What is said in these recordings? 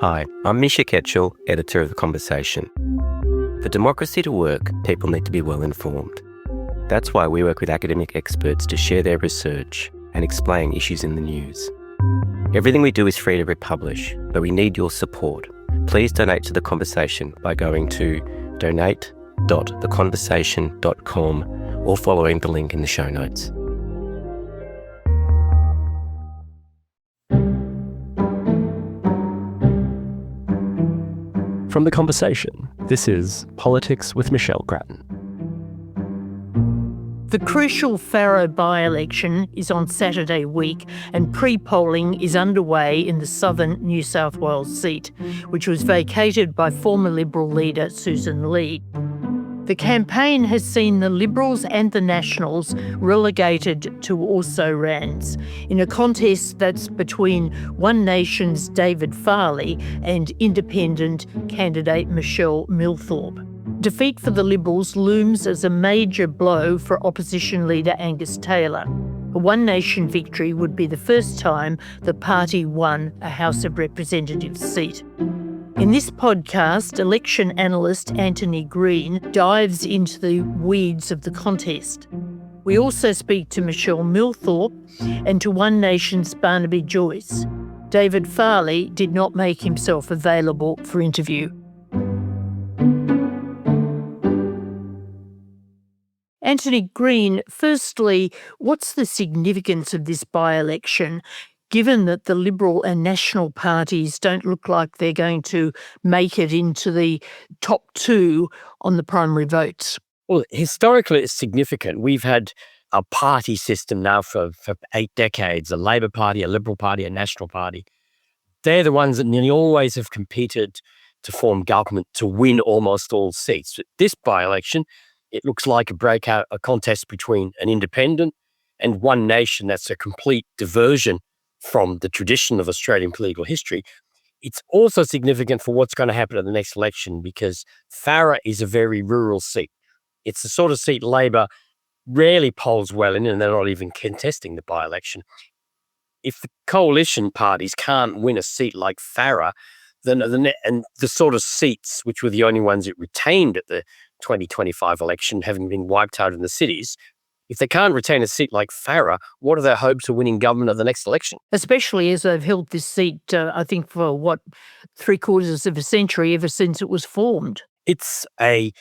Hi, I'm Misha Ketchell, editor of The Conversation. For democracy to work, people need to be well informed. That's why we work with academic experts to share their research and explain issues in the news. Everything we do is free to republish, but we need your support. Please donate to The Conversation by going to donate.theconversation.com or following the link in the show notes. From The Conversation, this is Politics with Michelle Grattan. The crucial Farrer by-election is on Saturday week and pre-polling is underway in the southern New South Wales seat, which was vacated by former Liberal leader Susan Lee. The campaign has seen the Liberals and the Nationals relegated to also-rans in a contest that's between One Nation's David Farley and independent candidate Michelle Milthorpe. Defeat for the Liberals looms as a major blow for opposition leader Angus Taylor. A One Nation victory would be the first time the party won a House of Representatives seat. In this podcast, election analyst Antony Green dives into the weeds of the contest. We also speak to Michelle Milthorpe and to One Nation's Barnaby Joyce. David Farley did not make himself available for interview. Antony Green, firstly, what's the significance of this by-election, given that the Liberal and National parties don't look like they're going to make it into the top two on the primary votes? Well, historically, it's significant. We've had a party system now for 8 decades, a Labor Party, a Liberal Party, a National Party. They're the ones that nearly always have competed to form government to win almost all seats. But this by-election, it looks like a contest between an independent and One Nation. That's a complete diversion from the tradition of Australian political history. It's also significant for what's going to happen at the next election because Farrer is a very rural seat. It's the sort of seat Labor rarely polls well in, and they're not even contesting the by-election. If the coalition parties can't win a seat like Farrer, then the sort of seats which were the only ones it retained at the 2025 election, having been wiped out in the cities, if they can't retain a seat like Farrer, what are their hopes of winning government at the next election? Especially as they've held this seat, I think, for, 3/4 of a century, ever since it was formed. It's the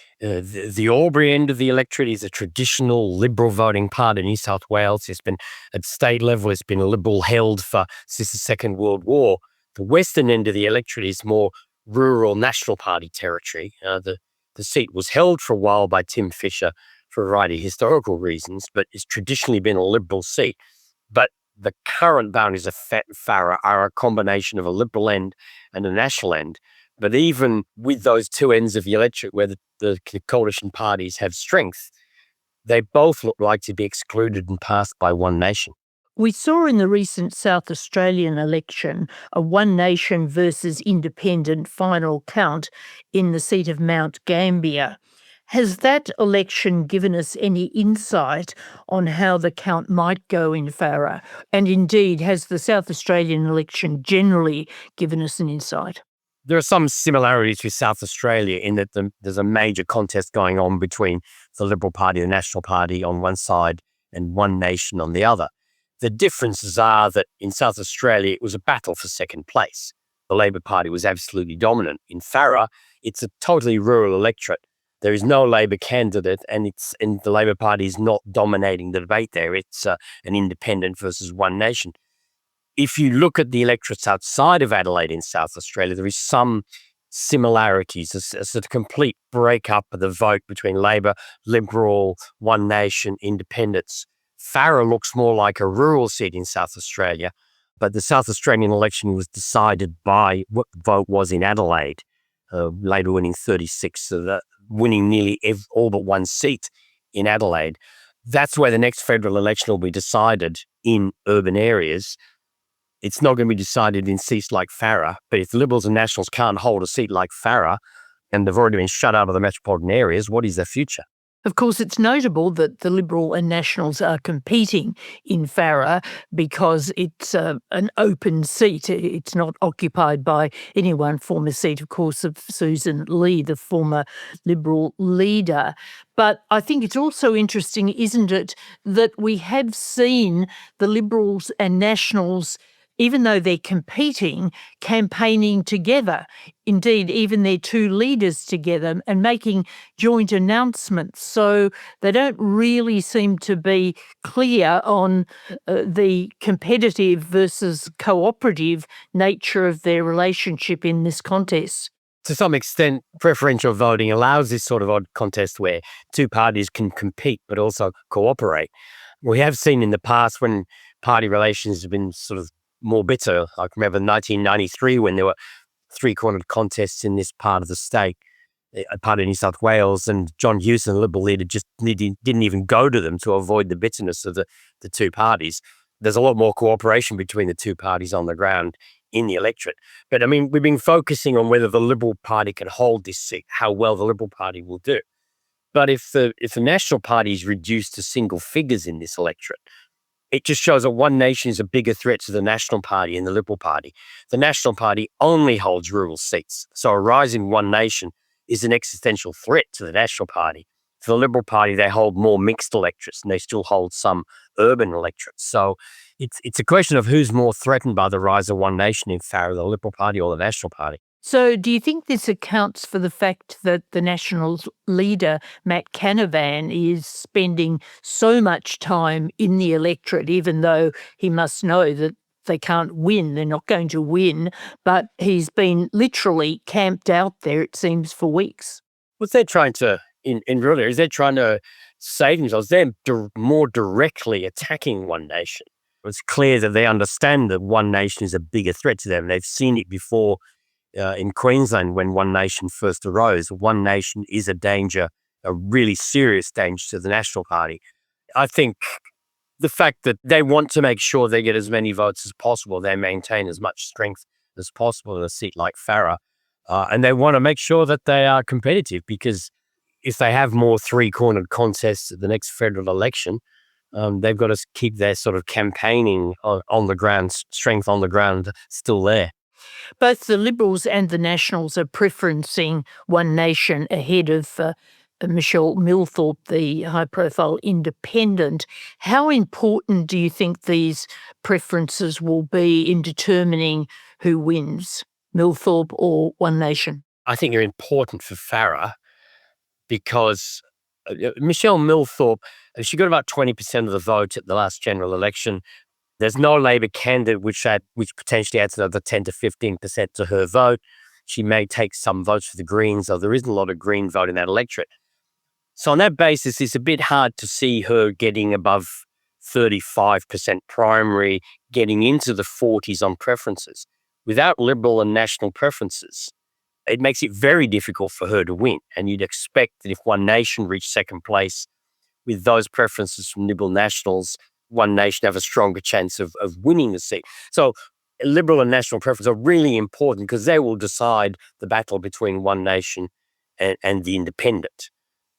Albury end of the electorate is a traditional Liberal voting part in New South Wales. It's been, at state level, it's been Liberal held since the Second World War. The western end of the electorate is more rural National Party territory. The seat was held for a while by Tim Fischer for a variety of historical reasons, but it's traditionally been a Liberal seat. But the current boundaries of Farrer are a combination of a Liberal end and a National end. But even with those two ends of the electorate where the coalition parties have strength, they both look like to be excluded and passed by One Nation. We saw in the recent South Australian election a One Nation versus independent final count in the seat of Mount Gambier. Has that election given us any insight on how the count might go in Farrer? And indeed, has the South Australian election generally given us an insight? There are some similarities with South Australia in that there's a major contest going on between the Liberal Party and the National Party on one side and One Nation on the other. The differences are that in South Australia, it was a battle for second place. The Labor Party was absolutely dominant. In Farrer, it's a totally rural electorate. There is no Labor candidate, and the Labor Party is not dominating the debate there. It's an independent versus One Nation. If you look at the electorates outside of Adelaide in South Australia, there is some similarities. It's a complete breakup of the vote between Labor, Liberal, One Nation, independents. Farrer looks more like a rural seat in South Australia, but the South Australian election was decided by what the vote was in Adelaide, Labor winning 36, so winning nearly all but one seat in Adelaide. That's where the next federal election will be decided in urban areas. It's not going to be decided in seats like Farrer, but if the Liberals and Nationals can't hold a seat like Farrer, and they've already been shut out of the metropolitan areas, what is their future? Of course, it's notable that the Liberal and Nationals are competing in Farrer because it's an open seat. It's not occupied by any one former seat, of course, of Susan Lee, the former Liberal leader. But I think it's also interesting, isn't it, that we have seen the Liberals and Nationals, even though they're competing, campaigning together. Indeed, even their two leaders together and making joint announcements. So they don't really seem to be clear on the competitive versus cooperative nature of their relationship in this contest. To some extent, preferential voting allows this sort of odd contest where two parties can compete but also cooperate. We have seen in the past when party relations have been sort of more bitter. I can remember 1993 when there were three-cornered contests in this part of the state, a part of New South Wales, and John Hewson, the Liberal leader, just didn't even go to them to avoid the bitterness of the two parties. There's a lot more cooperation between the two parties on the ground in the electorate. But I mean, we've been focusing on whether the Liberal Party can hold this seat, how well the Liberal Party will do. But if the National Party is reduced to single figures in this electorate, it just shows that One Nation is a bigger threat to the National Party and the Liberal Party. The National Party only holds rural seats, so a rise in One Nation is an existential threat to the National Party. For the Liberal Party, they hold more mixed electorates, and they still hold some urban electorates. So it's a question of who's more threatened by the rise of One Nation in Farrer, the Liberal Party or the National Party. So do you think this accounts for the fact that the Nationals leader, Matt Canavan, is spending so much time in the electorate, even though he must know that they can't win, they're not going to win, but he's been literally camped out there, it seems, for weeks? What they're trying to, in real areas, they're trying to save themselves. They're more directly attacking One Nation. It's clear that they understand that One Nation is a bigger threat to them. They've seen it before. In Queensland, when One Nation first arose, One Nation is a danger, a really serious danger to the National Party. I think the fact that they want to make sure they get as many votes as possible, they maintain as much strength as possible in a seat like Farrer, and they want to make sure that they are competitive, because if they have more three-cornered contests at the next federal election, they've got to keep their sort of campaigning on the ground, strength on the ground still there. Both the Liberals and the Nationals are preferencing One Nation ahead of Michelle Milthorpe, the high-profile independent. How important do you think these preferences will be in determining who wins, Milthorpe or One Nation? I think they're important for Farrer because Michelle Milthorpe, she got about 20% of the vote at the last general election. There's no Labor candidate which potentially adds another 10 to 15% to her vote. She may take some votes for the Greens, though there isn't a lot of Green vote in that electorate. So on that basis, it's a bit hard to see her getting above 35% primary, getting into the 40s on preferences. Without Liberal and National preferences, it makes it very difficult for her to win. And you'd expect that if One Nation reached second place with those preferences from Liberal Nationals, One Nation have a stronger chance of winning the seat. So Liberal and National preferences are really important because they will decide the battle between One Nation and the independent.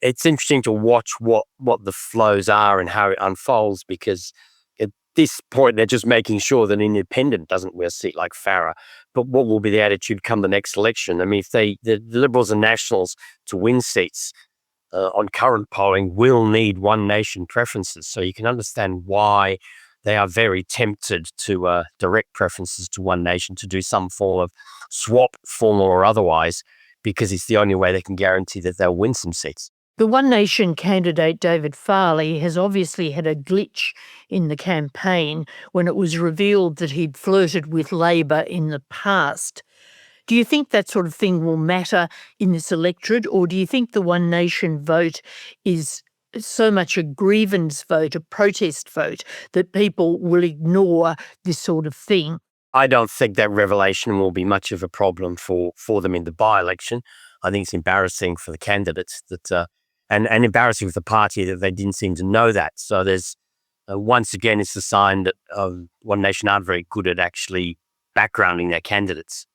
It's interesting to watch what the flows are and how it unfolds, because at this point, they're just making sure that an independent doesn't win a seat like Farrer. But what will be the attitude come the next election? I mean, if the Liberals and Nationals to win seats on current polling will need One Nation preferences. So you can understand why they are very tempted to direct preferences to One Nation, to do some form of swap, formal or otherwise, because it's the only way they can guarantee that they'll win some seats. The One Nation candidate, David Farley, has obviously had a glitch in the campaign when it was revealed that he'd flirted with Labor in the past. Do you think that sort of thing will matter in this electorate, or do you think the One Nation vote is so much a grievance vote, a protest vote, that people will ignore this sort of thing? I don't think that revelation will be much of a problem for them in the by-election. I think it's embarrassing for the candidates that, and embarrassing for the party that they didn't seem to know that. So there's, once again, it's a sign that One Nation aren't very good at actually backgrounding their candidates.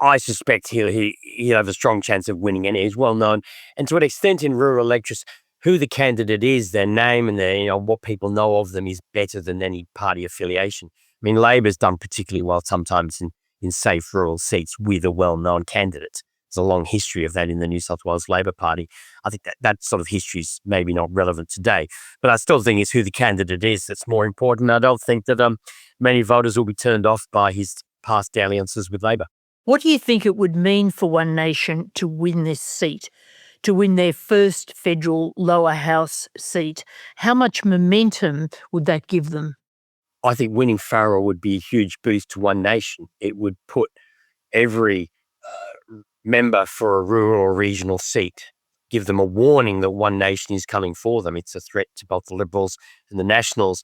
I suspect he'll have a strong chance of winning, and he's well known. And to an extent in rural electorates, who the candidate is, their name and their, what people know of them is better than any party affiliation. I mean, Labor's done particularly well sometimes in safe rural seats with a well-known candidate. There's a long history of that in the New South Wales Labor Party. I think that sort of history is maybe not relevant today, but I still think it's who the candidate is that's more important. I don't think that many voters will be turned off by his past dalliances with Labor. What do you think it would mean for One Nation to win this seat, to win their first federal lower house seat? How much momentum would that give them? I think winning Farrell would be a huge boost to One Nation. It would put every member for a rural or regional seat, give them a warning that One Nation is coming for them. It's a threat to both the Liberals and the Nationals.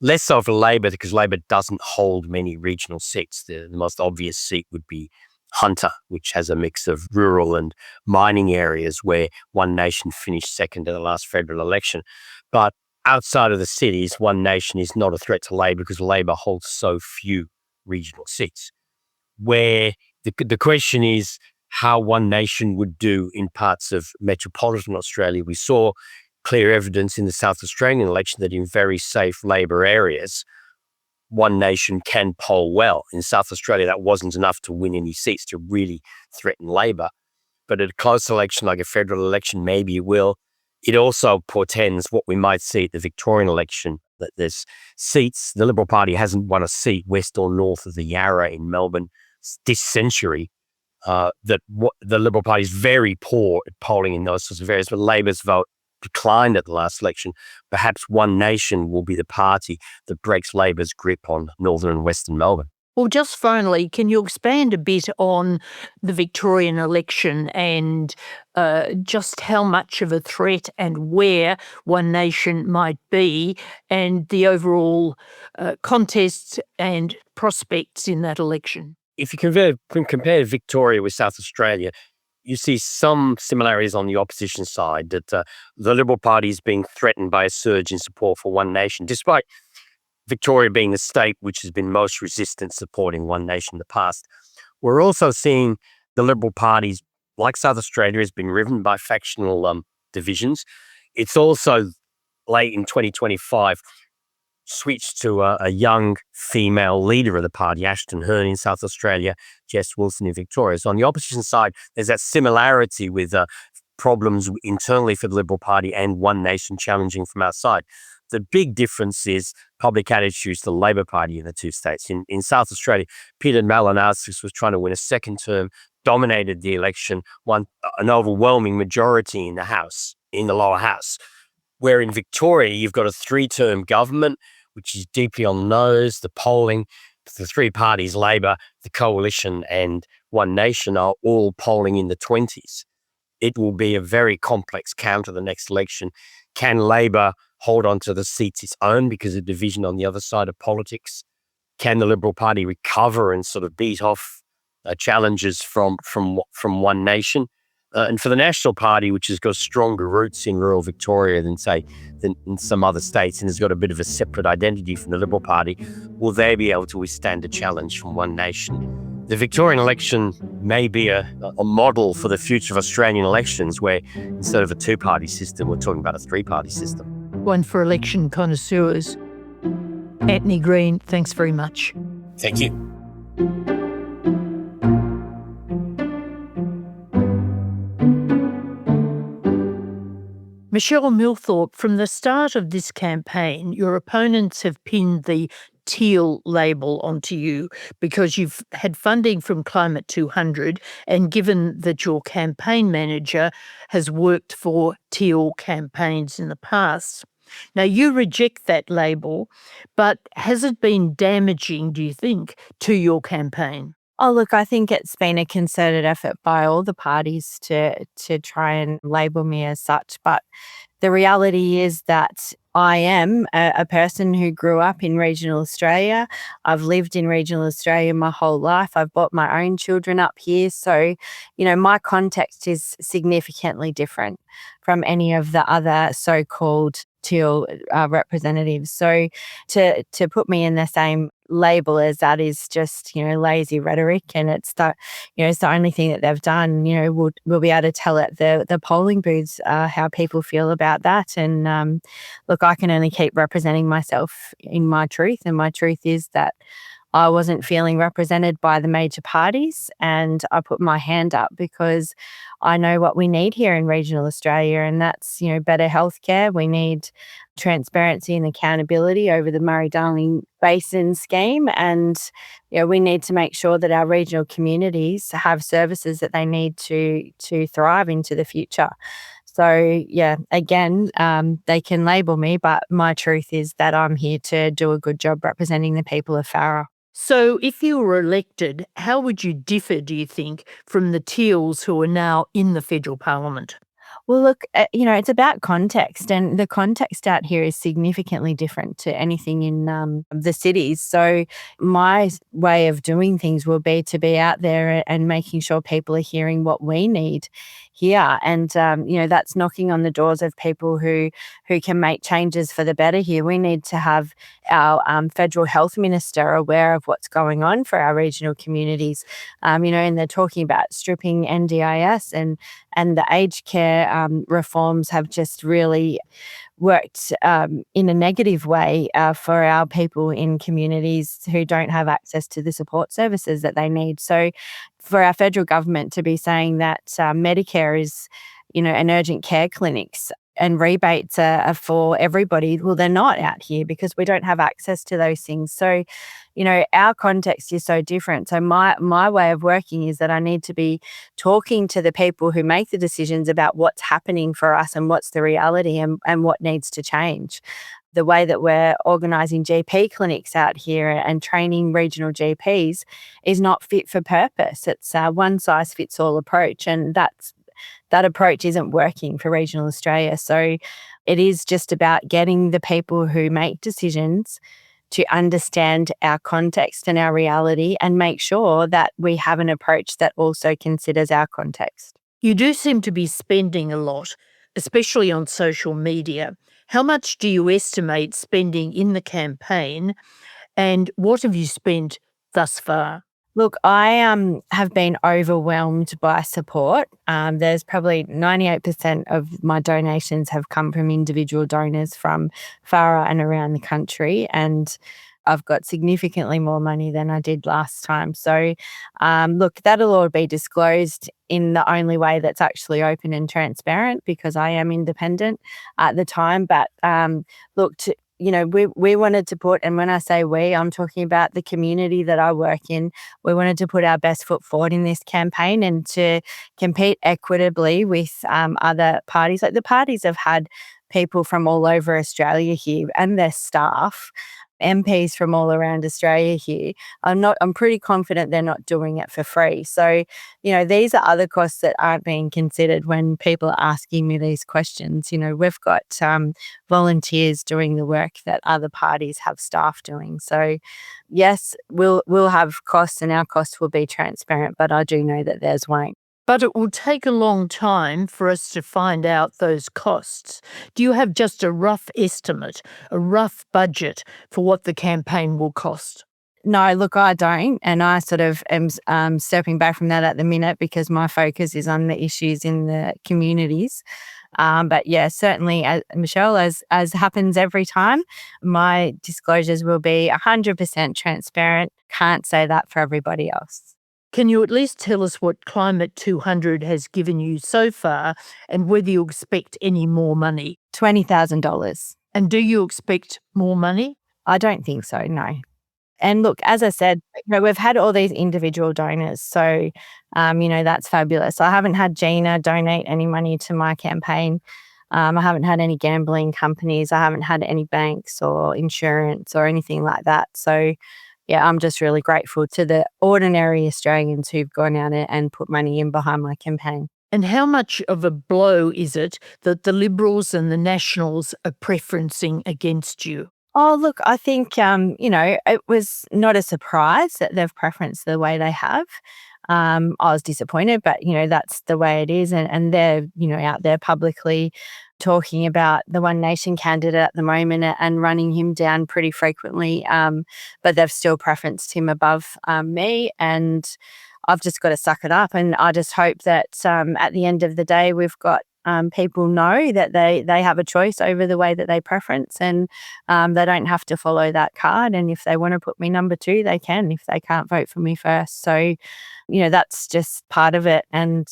Less so for Labor, because Labor doesn't hold many regional seats. The most obvious seat would be Hunter, which has a mix of rural and mining areas where One Nation finished second in the last federal election. But outside of the cities, One Nation is not a threat to Labor because Labor holds so few regional seats. Where the question is how One Nation would do in parts of metropolitan Australia. We saw clear evidence in the South Australian election that in very safe Labor areas, One Nation can poll well. In South Australia, that wasn't enough to win any seats to really threaten Labor. But at a close election like a federal election, maybe it will. It also portends what we might see at the Victorian election, that there's seats. The Liberal Party hasn't won a seat west or north of the Yarra in Melbourne this century. The Liberal Party is very poor at polling in those sorts of areas, but Labor's vote declined at the last election. Perhaps One Nation will be the party that breaks Labor's grip on northern and western Melbourne. Well, just finally, can you expand a bit on the Victorian election and just how much of a threat and where One Nation might be and the overall contests and prospects in that election? If you compare Victoria with South Australia, you see some similarities on the opposition side, that the Liberal Party is being threatened by a surge in support for One Nation, despite Victoria being the state which has been most resistant supporting One Nation in the past. We're also seeing the Liberal parties, like South Australia, has been riven by factional divisions. It's also late in 2025 switched to a young female leader of the party, Ashton Hearn in South Australia, Jess Wilson in Victoria. So on the opposition side, there's that similarity with problems internally for the Liberal Party and One Nation challenging from outside. The big difference is public attitudes to the Labor Party in the two states. In South Australia, Peter Malinauskas was trying to win a second term, dominated the election, won an overwhelming majority in the House, in the lower house. Where in Victoria, you've got a 3-term government, which is deeply on the nose. The polling, the three parties, Labor, the Coalition and One Nation, are all polling in the 20s. It will be a very complex counter the next election. Can Labor hold on to the seats its own because of division on the other side of politics? Can the Liberal Party recover and sort of beat off challenges from One Nation? And for the National Party, which has got stronger roots in rural Victoria than in some other states, and has got a bit of a separate identity from the Liberal Party, will they be able to withstand a challenge from One Nation? The Victorian election may be a model for the future of Australian elections, where instead of a 2-party system, we're talking about a 3-party system. One for election connoisseurs. Antony Green, thanks very much. Thank you. Michelle Milthorpe, from the start of this campaign, your opponents have pinned the teal label onto you because you've had funding from Climate 200, and given that your campaign manager has worked for teal campaigns in the past. Now, you reject that label, but has it been damaging, do you think, to your campaign? Oh, look, I think it's been a concerted effort by all the parties to try and label me as such. But the reality is that I am a person who grew up in regional Australia. I've lived in regional Australia my whole life. I've brought my own children up here. So, my context is significantly different from any of the other so-called Teal representatives. So to put me in the same label as that is just, lazy rhetoric, and it's it's the only thing that they've done. We'll be able to tell at the polling booths how people feel about that. And look, I can only keep representing myself in my truth, and my truth is that I wasn't feeling represented by the major parties, and I put my hand up because I know what we need here in regional Australia, and that's, better healthcare. We need transparency and accountability over the Murray-Darling Basin scheme, and we need to make sure that our regional communities have services that they need to thrive into the future. So, again, they can label me, but my truth is that I'm here to do a good job representing the people of Farrer. So, if you were elected, how would you differ, do you think, from the Teals who are now in the federal parliament? Well, look, it's about context, and the context out here is significantly different to anything in the cities. So my way of doing things will be to be out there and making sure people are hearing what we need here. And, that's knocking on the doors of people who can make changes for the better here. We need to have our federal health minister aware of what's going on for our regional communities, and they're talking about stripping NDIS, and the aged care reforms have just really worked in a negative way for our people in communities who don't have access to the support services that they need. So for our federal government to be saying that Medicare is, an urgent care clinics and rebates are for everybody, well, they're not out here because we don't have access to those things. So, our context is so different. So my way of working is that I need to be talking to the people who make the decisions about what's happening for us and what's the reality and what needs to change. The way that we're organising GP clinics out here and training regional GPs is not fit for purpose. It's a one-size-fits-all approach, and that approach isn't working for regional Australia. So it is just about getting the people who make decisions to understand our context and our reality and make sure that we have an approach that also considers our context. You do seem to be spending a lot, especially on social media. How much do you estimate spending in the campaign, and what have you spent thus far? Look, I have been overwhelmed by support. There's probably 98% of my donations have come from individual donors from Farrer and around the country, and I've got significantly more money than I did last time. So, look, that'll all be disclosed in the only way that's actually open and transparent because I am independent at the time. But look, we wanted to put, and when I say we, I'm talking about the community that I work in. We wanted to put our best foot forward in this campaign and to compete equitably with other parties. Like the parties have had people from all over Australia here and their staff, MPs from all around Australia here. I'm pretty confident they're not doing it for free. So, these are other costs that aren't being considered when people are asking me these questions. We've got volunteers doing the work that other parties have staff doing. So, yes, we'll have costs and our costs will be transparent, but I do know that theirs won't. But it will take a long time for us to find out those costs. Do you have just a rough estimate, a rough budget for what the campaign will cost? No, look, I don't. And I sort of am stepping back from that at the minute because my focus is on the issues in the communities. But yeah, certainly, Michelle, as happens every time, my disclosures will be 100% transparent. Can't say that for everybody else. Can you at least tell us what Climate 200 has given you so far and whether you expect any more money? $20,000. And do you expect more money? I don't think so, no. And look, as I said, we've had all these individual donors. So, that's fabulous. I haven't had Gina donate any money to my campaign. I haven't had any gambling companies. I haven't had any banks or insurance or anything like that. So, yeah, I'm just really grateful to the ordinary Australians who've gone out and put money in behind my campaign. And how much of a blow is it that the Liberals and the Nationals are preferencing against you? Oh, look, I think, it was not a surprise that they've preferenced the way they have. I was disappointed, but, that's the way it is. And they're, out there publicly talking about the One Nation candidate at the moment and running him down pretty frequently. But they've still preferenced him above me, and I've just got to suck it up. And I just hope that at the end of the day, we've got people know that they have a choice over the way that they preference, and they don't have to follow that card. And if they want to put me number 2, they can, if they can't vote for me first. So, that's just part of it. And,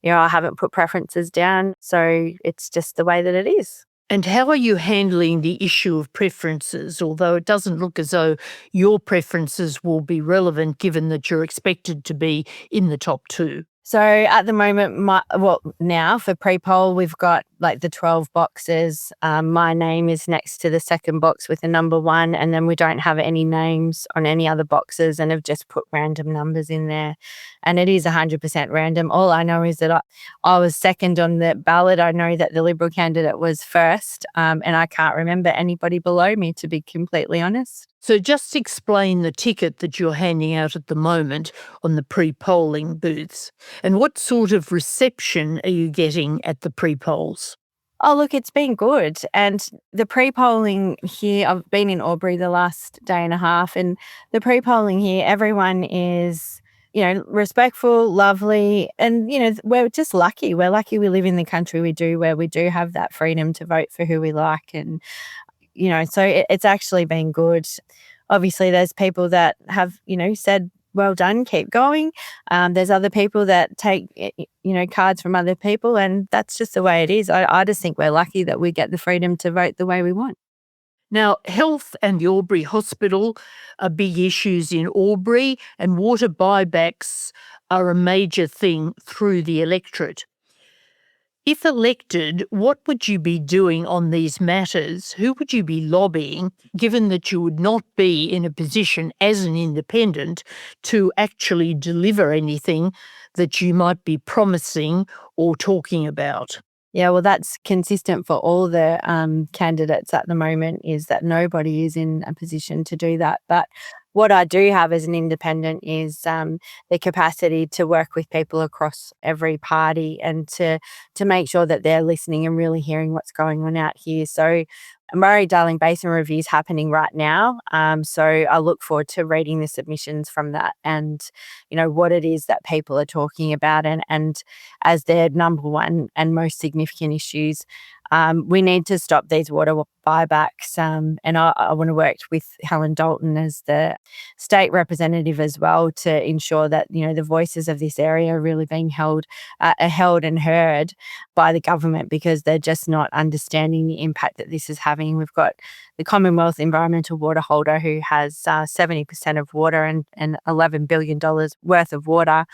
I haven't put preferences down. So it's just the way that it is. And how are you handling the issue of preferences, although it doesn't look as though your preferences will be relevant given that you're expected to be in the top 2? So at the moment, now for pre-poll, we've got like the 12 boxes. My name is next to the second box with a number 1, and then we don't have any names on any other boxes and have just put random numbers in there. And it is 100% random. All I know is that I was second on the ballot. I know that the Liberal candidate was first, and I can't remember anybody below me, to be completely honest. So just explain the ticket that you're handing out at the moment on the pre-polling booths, and what sort of reception are you getting at the pre-polls? Oh, look, it's been good. And the pre-polling here, I've been in Albury the last day and a half, and the pre-polling here, everyone is, respectful, lovely, and, we're just lucky. We're lucky we live in the country we do, where we do have that freedom to vote for who we like. And so it's actually been good. Obviously, there's people that have, said, well done, keep going. There's other people that take, cards from other people, and that's just the way it is. I just think we're lucky that we get the freedom to vote the way we want. Now, health and the Albury Hospital are big issues in Albury, and water buybacks are a major thing through the electorate. If elected, what would you be doing on these matters? Who would you be lobbying, given that you would not be in a position as an independent to actually deliver anything that you might be promising or talking about? Yeah, well, that's consistent for all the candidates at the moment, is that nobody is in a position to do that. But what I do have as an independent is the capacity to work with people across every party and to make sure that they're listening and really hearing what's going on out here. So Murray-Darling Basin review is happening right now. So I look forward to reading the submissions from that and, what it is that people are talking about and as their number 1 and most significant issues. We need to stop these water buybacks. And I want to work with Helen Dalton as the state representative as well to ensure that, the voices of this area are really being held and heard by the government, because they're just not understanding the impact that this is having. We've got the Commonwealth Environmental Water Holder, who has 70% of water and $11 billion worth of water.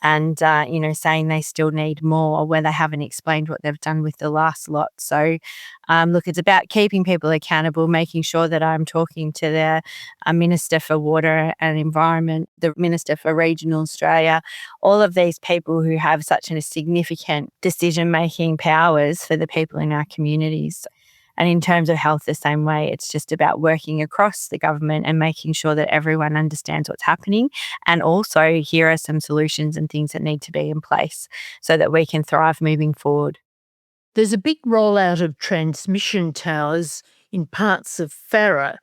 And, saying they still need more, where they haven't explained what they've done with the last lot. So, look, it's about keeping people accountable, making sure that I'm talking to the Minister for Water and Environment, the Minister for Regional Australia, all of these people who have such a significant decision-making powers for the people in our communities. And in terms of health, the same way, it's just about working across the government and making sure that everyone understands what's happening. And also, here are some solutions and things that need to be in place so that we can thrive moving forward. There's a big rollout of transmission towers in parts of Farrer.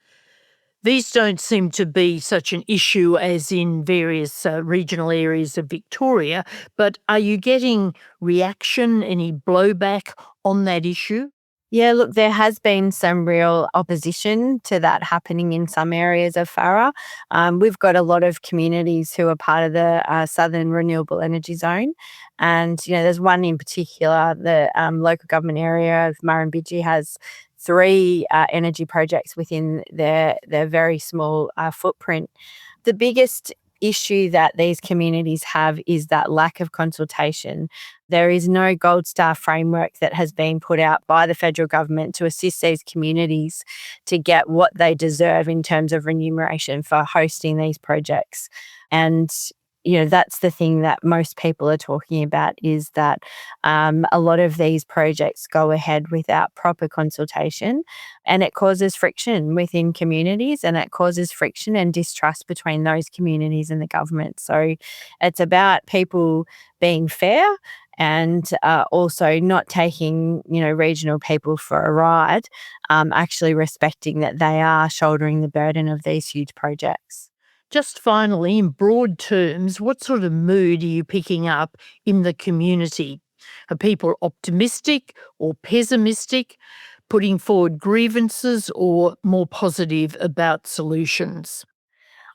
These don't seem to be such an issue as in various regional areas of Victoria, but are you getting reaction, any blowback on that issue? Yeah, look, there has been some real opposition to that happening in some areas of Farrer. We've got a lot of communities who are part of the Southern Renewable Energy Zone. And, there's one in particular, the local government area of Murrumbidgee has 3 energy projects within their very small footprint. The biggest issue that these communities have is that lack of consultation. There is no gold star framework that has been put out by the federal government to assist these communities to get what they deserve in terms of remuneration for hosting these projects. And that's the thing that most people are talking about, is that a lot of these projects go ahead without proper consultation, and it causes friction within communities, and it causes friction and distrust between those communities and the government. So it's about people being fair and also not taking, regional people for a ride, actually respecting that they are shouldering the burden of these huge projects. Just finally, in broad terms, what sort of mood are you picking up in the community? Are people optimistic or pessimistic, putting forward grievances, or more positive about solutions?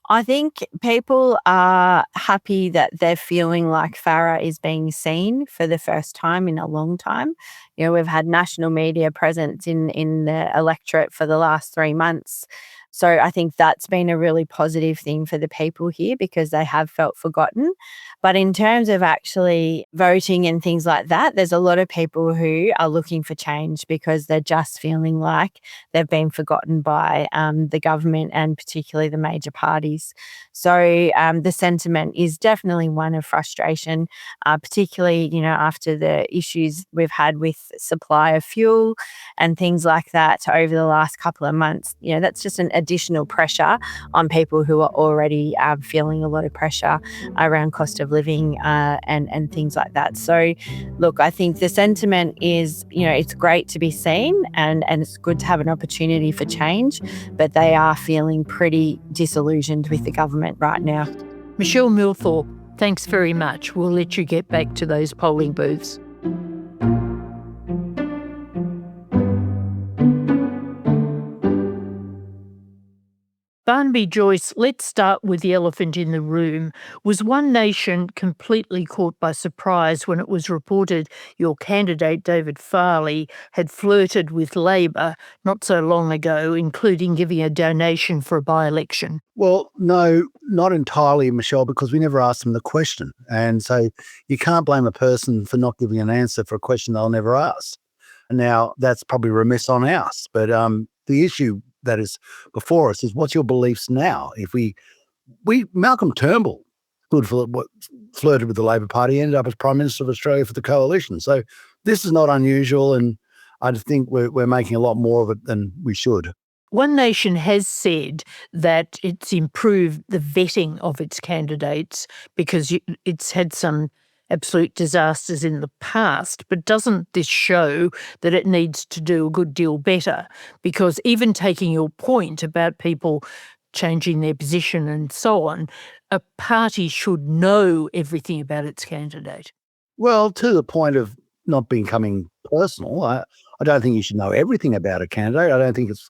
I think people are happy that they're feeling like Farah is being seen for the first time in a long time. We've had national media presence in the electorate for the last 3 months. So I think that's been a really positive thing for the people here because they have felt forgotten. But in terms of actually voting and things like that, there's a lot of people who are looking for change because they're just feeling like they've been forgotten by the government and particularly the major parties. So the sentiment is definitely one of frustration, particularly, after the issues we've had with supply of fuel and things like that over the last couple of months. That's just an additional pressure on people who are already feeling a lot of pressure around cost of living and things like that. So, look, I think the sentiment is, it's great to be seen and it's good to have an opportunity for change, but they are feeling pretty disillusioned with the government right now. Michelle Milthorpe, thanks very much. We'll let you get back to those polling booths. Barnaby, Joyce, let's start with the elephant in the room. Was One Nation completely caught by surprise when it was reported your candidate, David Farley, had flirted with Labor not so long ago, including giving a donation for a by-election? Well, no, not entirely, Michelle, because we never asked them the question. And so you can't blame a person for not giving an answer for a question they'll never ask. Now, that's probably remiss on us. But the issue that is before us is what's your beliefs now? If Malcolm Turnbull flirted with the Labor Party, ended up as Prime Minister of Australia for the coalition. So this is not unusual, and I think we're making a lot more of it than we should. One Nation has said that it's improved the vetting of its candidates because it's had some absolute disasters in the past, but doesn't this show that it needs to do a good deal better? Because even taking your point about people changing their position and so on, a party should know everything about its candidate. Well, to the point of not becoming personal, I don't think you should know everything about a candidate. I don't think it's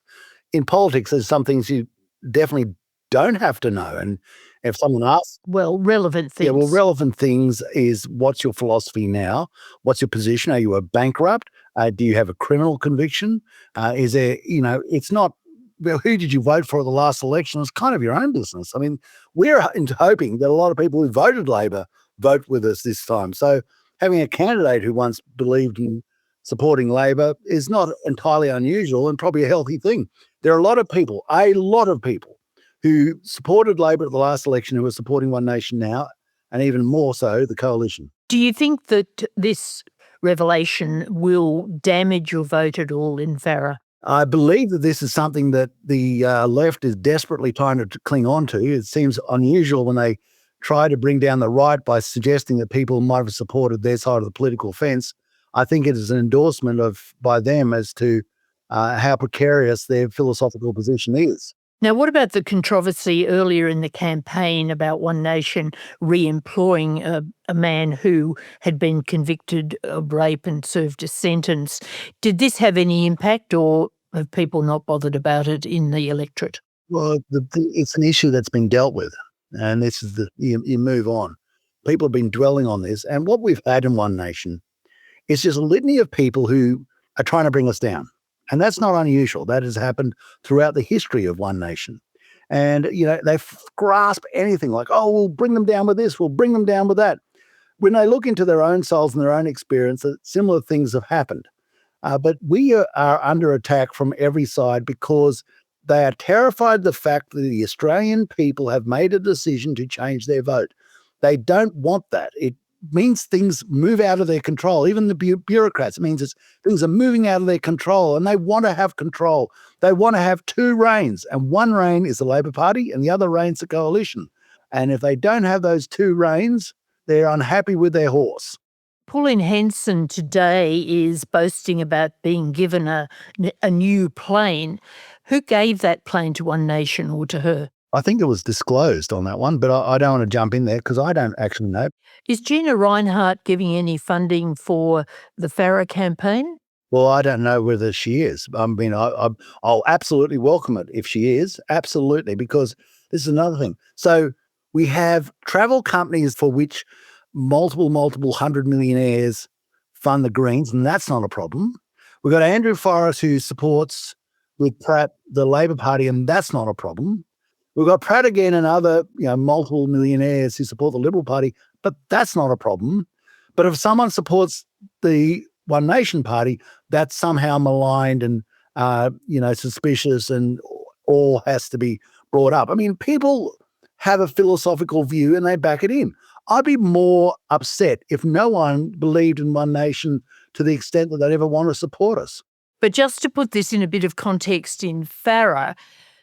in politics. There's some things you definitely don't have to know. And if someone asks, relevant things. Yeah, relevant things is what's your philosophy now? What's your position? Are you a bankrupt? Do you have a criminal conviction? Is there, it's not, who did you vote for at the last election? It's kind of your own business. I mean, we're hoping that a lot of people who voted Labor vote with us this time. So having a candidate who once believed in supporting Labor is not entirely unusual and probably a healthy thing. There are a lot of people who supported Labor at the last election who are supporting One Nation now, and even more so the coalition. Do you think that this revelation will damage your vote at all in Farah? I believe that this is something that the left is desperately trying to cling on to. It seems unusual when they try to bring down the right by suggesting that people might have supported their side of the political fence. I think it is an endorsement by them as to how precarious their philosophical position is. Now, what about the controversy earlier in the campaign about One Nation re-employing a man who had been convicted of rape and served a sentence? Did this have any impact, or have people not bothered about it in the electorate? Well, it's an issue that's been dealt with, and this is you move on. People have been dwelling on this, and what we've had in One Nation is just a litany of people who are trying to bring us down. And that's not unusual. That has happened throughout the history of One Nation. And, they grasp anything like, oh, we'll bring them down with this, we'll bring them down with that. When they look into their own souls and their own experience, similar things have happened. But we are under attack from every side because they are terrified of the fact that the Australian people have made a decision to change their vote. They don't want that. It means things move out of their control. Even the bureaucrats, it means things are moving out of their control, and they want to have control. They want to have two reins, and one rein is the Labor Party and the other rein is the coalition. And if they don't have those two reins, they're unhappy with their horse. Pauline Hanson today is boasting about being given a new plane. Who gave that plane to One Nation or to her? I think it was disclosed on that one, but I don't want to jump in there because I don't actually know. Is Gina Reinhardt giving any funding for the Farah campaign? Well, I don't know whether she is. I mean, I'll absolutely welcome it if she is, absolutely, because this is another thing. So we have travel companies for which multiple 100 millionaires fund the Greens, and that's not a problem. We've got Andrew Forrest who supports with Pratt the Labor Party, and that's not a problem. We've got Pratt again and other, multiple millionaires who support the Liberal Party, but that's not a problem. But if someone supports the One Nation Party, that's somehow maligned and, suspicious and all has to be brought up. I mean, people have a philosophical view and they back it in. I'd be more upset if no one believed in One Nation to the extent that they'd ever want to support us. But just to put this in a bit of context in Farah,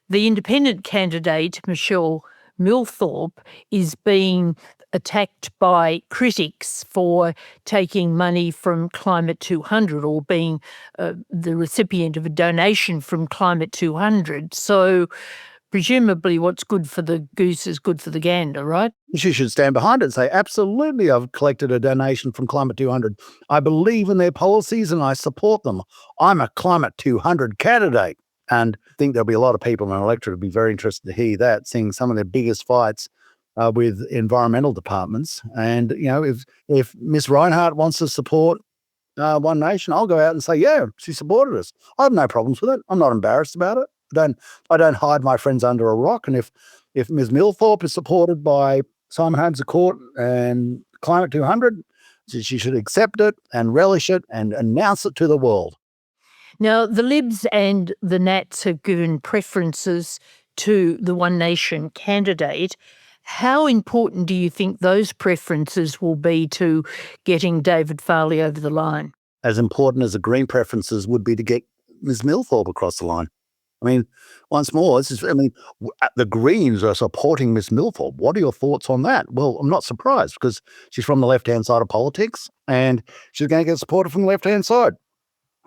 the independent candidate, Michelle Milthorpe, is being attacked by critics for taking money from Climate 200 or being the recipient of a donation from Climate 200. So presumably what's good for the goose is good for the gander, right? She should stand behind it and say, absolutely, I've collected a donation from Climate 200. I believe in their policies and I support them. I'm a Climate 200 candidate. And I think there'll be a lot of people in the electorate who'll be very interested to hear that, seeing some of their biggest fights with environmental departments. And, if Miss Reinhardt wants to support One Nation, I'll go out and say, yeah, she supported us. I have no problems with it. I'm not embarrassed about it. I don't hide my friends under a rock. And if Ms. Milthorpe is supported by Simon Holmes à Court and Climate 200, she should accept it and relish it and announce it to the world. Now, the Libs and the Nats have given preferences to the One Nation candidate. How important do you think those preferences will be to getting David Farley over the line? As important as the Green preferences would be to get Ms. Milthorpe across the line. I mean, once more, the Greens are supporting Ms. Milthorpe. What are your thoughts on that? Well, I'm not surprised because she's from the left-hand side of politics and she's going to get supported from the left-hand side.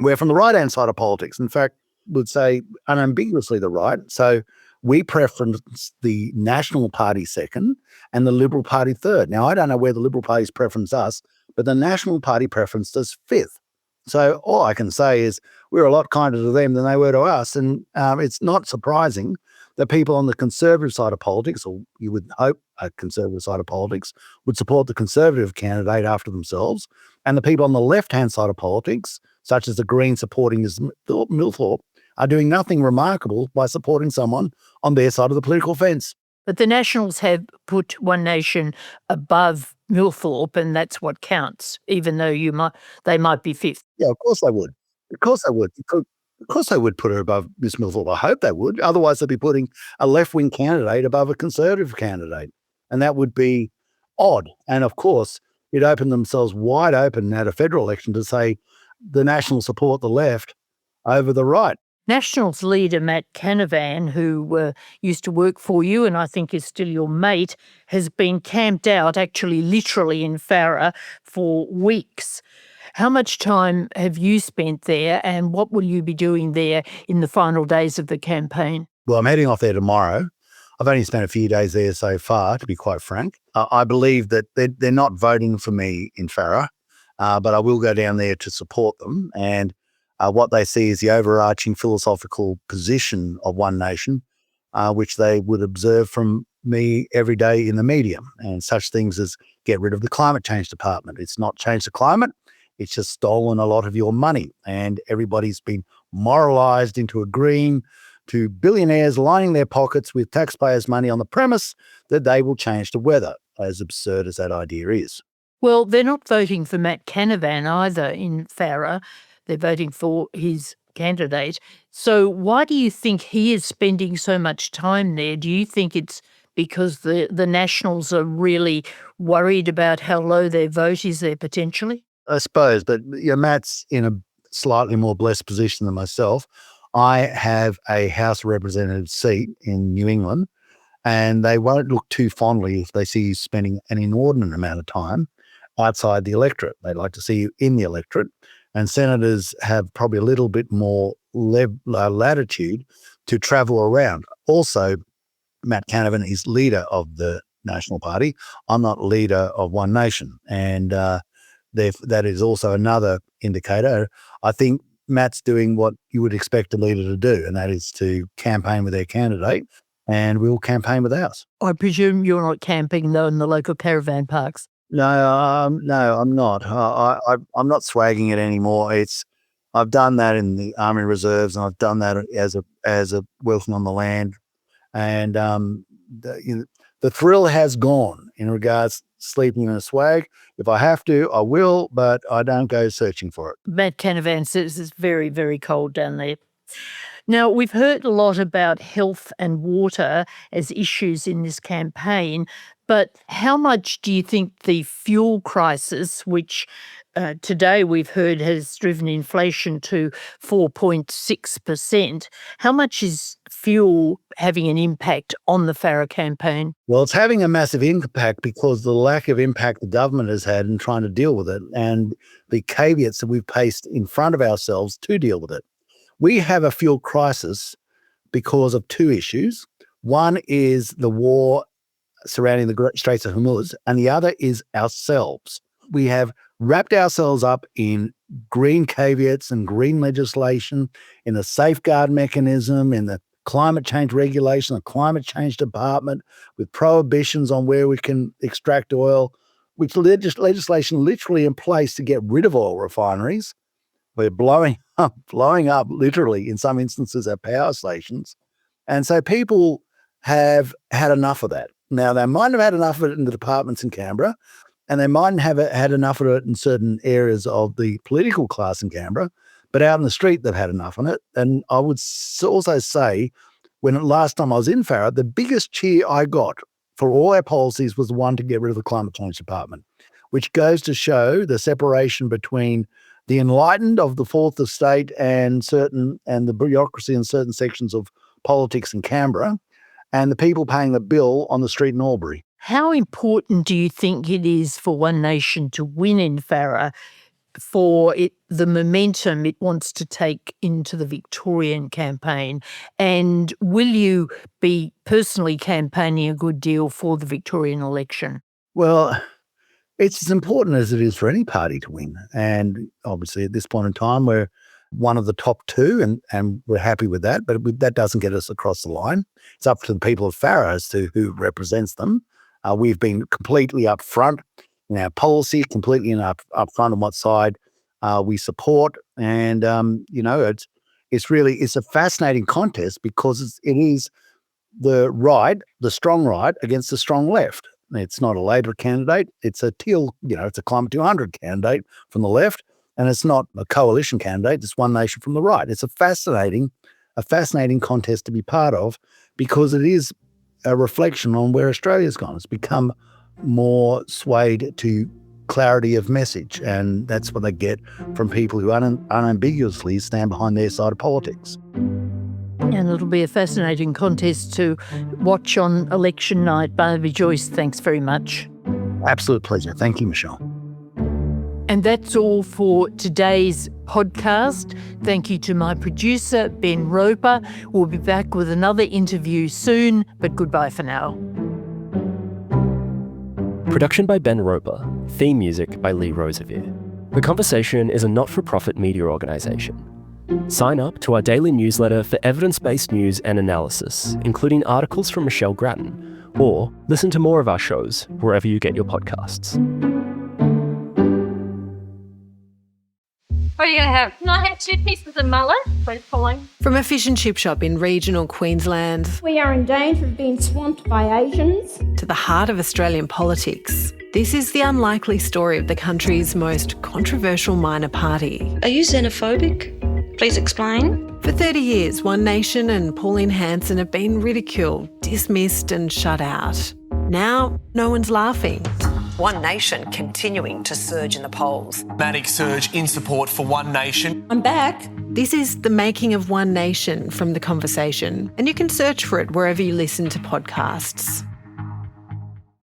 We're from the right-hand side of politics. In fact, would say unambiguously the right. So we preference the National Party second and the Liberal Party third. Now, I don't know where the Liberal Party's preference us, but the National Party preferenced us fifth. So all I can say is we're a lot kinder to them than they were to us. And it's not surprising that people on the Conservative side of politics, or you would hope a Conservative side of politics, would support the Conservative candidate after themselves. And the people on the left-hand side of politics, such as the Greens supporting Ms. Milthorpe, are doing nothing remarkable by supporting someone on their side of the political fence. But the Nationals have put One Nation above Milthorpe, and that's what counts, even though they might be fifth. Yeah, of course they would. Of course they would. Of course they would put her above Ms. Milthorpe. I hope they would. Otherwise, they'd be putting a left-wing candidate above a Conservative candidate. And that would be odd. And of course, it opened themselves wide open at a federal election to say the Nationals support the left over the right. Nationals leader Matt Canavan, who used to work for you and I think is still your mate, has been camped out, actually literally in Farah, for weeks. How much time have you spent there and what will you be doing there in the final days of the campaign? Well, I'm heading off there tomorrow. I've only spent a few days there so far, to be quite frank. I believe that they're not voting for me in Farah, but I will go down there to support them. And what they see is the overarching philosophical position of One Nation, which they would observe from me every day in the media, and such things as get rid of the climate change department. It's not changed the climate. It's just stolen a lot of your money, and everybody's been moralized into agreeing to billionaires lining their pockets with taxpayers' money on the premise that they will change the weather, as absurd as that idea is. Well, they're not voting for Matt Canavan either in Farah. They're voting for his candidate. So why do you think he is spending so much time there? Do you think it's because the Nationals are really worried about how low their vote is there potentially? I suppose, but Matt's in a slightly more blessed position than myself. I have a House of Representatives seat in New England, and they won't look too fondly if they see you spending an inordinate amount of time outside the electorate. They like to see you in the electorate. And senators have probably a little bit more latitude to travel around. Also, Matt Canavan is leader of the National Party. I'm not leader of One Nation. And that is also another indicator. I think Matt's doing what you would expect a leader to do, and that is to campaign with their candidate, and we'll campaign with ours. I presume you're not camping, though, in the local caravan parks. No, I'm not. I'm not swagging it anymore. I've done that in the Army Reserves, and I've done that as a working on the land, and the thrill has gone in regards to sleeping in a swag. If I have to, I will, but I don't go searching for it. Matt Canavan says it's very, very cold down there. Now, we've heard a lot about health and water as issues in this campaign, but how much do you think the fuel crisis, which today we've heard has driven inflation to 4.6%, how much is fuel having an impact on the Farah campaign? Well, it's having a massive impact because the lack of impact the government has had in trying to deal with it and the caveats that we've placed in front of ourselves to deal with it. We have a fuel crisis because of two issues. One is the war surrounding the Straits of Hormuz, and the other is ourselves. We have wrapped ourselves up in green caveats and green legislation, in the safeguard mechanism, in the climate change regulation, the climate change department, with prohibitions on where we can extract oil, which legislation literally in place to get rid of oil refineries. We're blowing up literally in some instances our power stations. And so people have had enough of that. Now, they might have had enough of it in the departments in Canberra, and they mightn't have had enough of it in certain areas of the political class in Canberra, but out in the street, they've had enough of it. And I would also say, last time I was in Farah, the biggest cheer I got for all our policies was the one to get rid of the climate change department, which goes to show the separation between the enlightened of the fourth estate and the bureaucracy in certain sections of politics in Canberra, and the people paying the bill on the street in Albury. How important do you think it is for One Nation to win in Farah for the momentum it wants to take into the Victorian campaign? And will you be personally campaigning a good deal for the Victorian election? Well, it's as important as it is for any party to win. And obviously at this point in time, we're one of the top two, and we're happy with that, but that doesn't get us across the line. It's up to the people of Farah as to who represents them. We've been completely upfront in our policy, completely upfront on what side we support. And, it's a fascinating contest because it is the strong right against the strong left. It's not a Labor candidate. It's a Teal, it's a Climate 200 candidate from the left, and it's not a coalition candidate. It's One Nation from the right. It's a fascinating contest to be part of because it is a reflection on where Australia's gone. It's become more swayed to clarity of message, and that's what they get from people who unambiguously stand behind their side of politics. And it'll be a fascinating contest to watch on election night. Barnaby, Joyce, thanks very much. Absolute pleasure. Thank you, Michelle. And that's all for today's podcast. Thank you to my producer, Ben Roper. We'll be back with another interview soon, but goodbye for now. Production by Ben Roper. Theme music by Lee Rosevere. The Conversation is a not-for-profit media organisation. Sign up to our daily newsletter for evidence-based news and analysis, including articles from Michelle Grattan, or listen to more of our shows wherever you get your podcasts. What are you going to have? Can I have 2 pieces of mullet, please, Pauline? From a fish and chip shop in regional Queensland We are in danger of being swamped by Asians. to the heart of Australian politics, this is the unlikely story of the country's most controversial minor party. Are you xenophobic? Please explain. For 30 years, One Nation and Pauline Hanson have been ridiculed, dismissed and shut out. Now, no one's laughing. One Nation continuing to surge in the polls. Dramatic surge in support for One Nation. I'm back. This is The Making of One Nation from The Conversation, and you can search for it wherever you listen to podcasts.